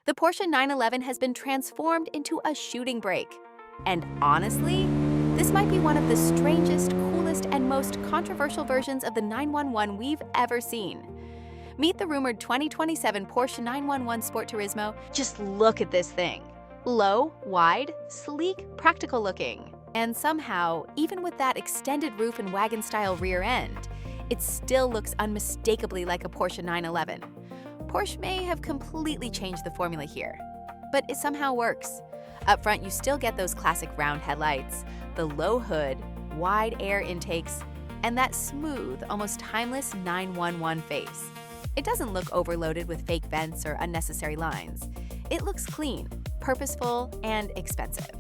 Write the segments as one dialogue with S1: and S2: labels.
S1: The Porsche 911 has been transformed into a shooting brake. And honestly, this might be one of the strangest, coolest, and most controversial versions of the 911 we've ever seen. Meet the rumored 2027 Porsche 911 Sport Turismo. Just look at this thing. Low, wide, sleek, practical looking. And somehow, even with that extended roof and wagon-style rear end, it still looks unmistakably like a Porsche 911. Porsche may have completely changed the formula here, but it somehow works. Up front, you still get those classic round headlights, the low hood, wide air intakes, and that smooth, almost timeless 911 face. It doesn't look overloaded with fake vents or unnecessary lines. It looks clean, purposeful, and expensive.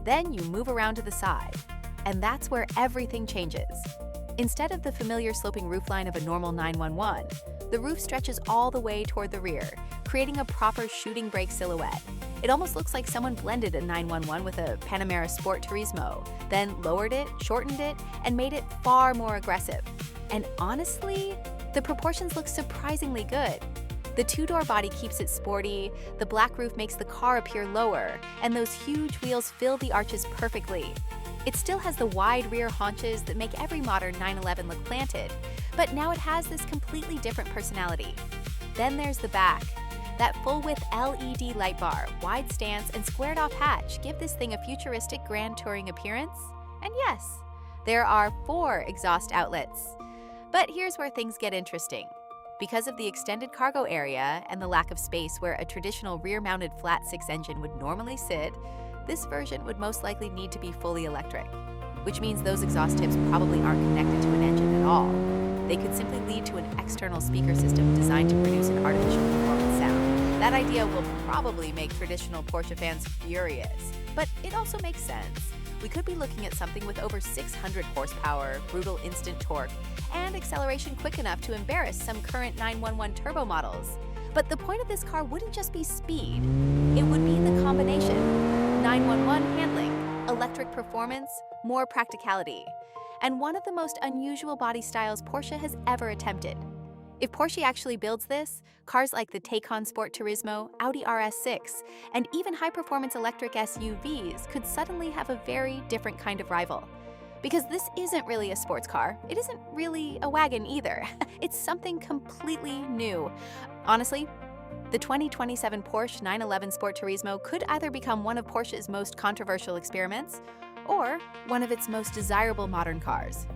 S1: Then you move around to the side, and that's where everything changes. Instead of the familiar sloping roofline of a normal 911, the roof stretches all the way toward the rear, creating a proper shooting brake silhouette. It almost looks like someone blended a 911 with a Panamera Sport Turismo, then lowered it, shortened it, and made it far more aggressive. And honestly, the proportions look surprisingly good. The two-door body keeps it sporty, the black roof makes the car appear lower, and those huge wheels fill the arches perfectly. It still has the wide rear haunches that make every modern 911 look planted, but now it has this completely different personality. Then there's the back. That full-width LED light bar, wide stance, and squared-off hatch give this thing a futuristic grand touring appearance. And yes, there are 4 exhaust outlets. But here's where things get interesting. Because of the extended cargo area and the lack of space where a traditional rear-mounted flat-six engine would normally sit, this version would most likely need to be fully electric, which means those exhaust tips probably aren't connected to an engine at all. They could simply lead to an external speaker system designed to produce an artificial performance sound. That idea will probably make traditional Porsche fans furious, but it also makes sense. We could be looking at something with over 600 horsepower, brutal instant torque, and acceleration quick enough to embarrass some current 911 turbo models. But the point of this car wouldn't just be speed, it would be the combination. 911 handling, electric performance, more practicality, and one of the most unusual body styles Porsche has ever attempted. If Porsche actually builds this, cars like the Taycan Sport Turismo, Audi RS6, and even high-performance electric SUVs could suddenly have a very different kind of rival. Because this isn't really a sports car, it isn't really a wagon either. It's something completely new. Honestly, the 2027 Porsche 911 Sport Turismo could either become one of Porsche's most controversial experiments or one of its most desirable modern cars.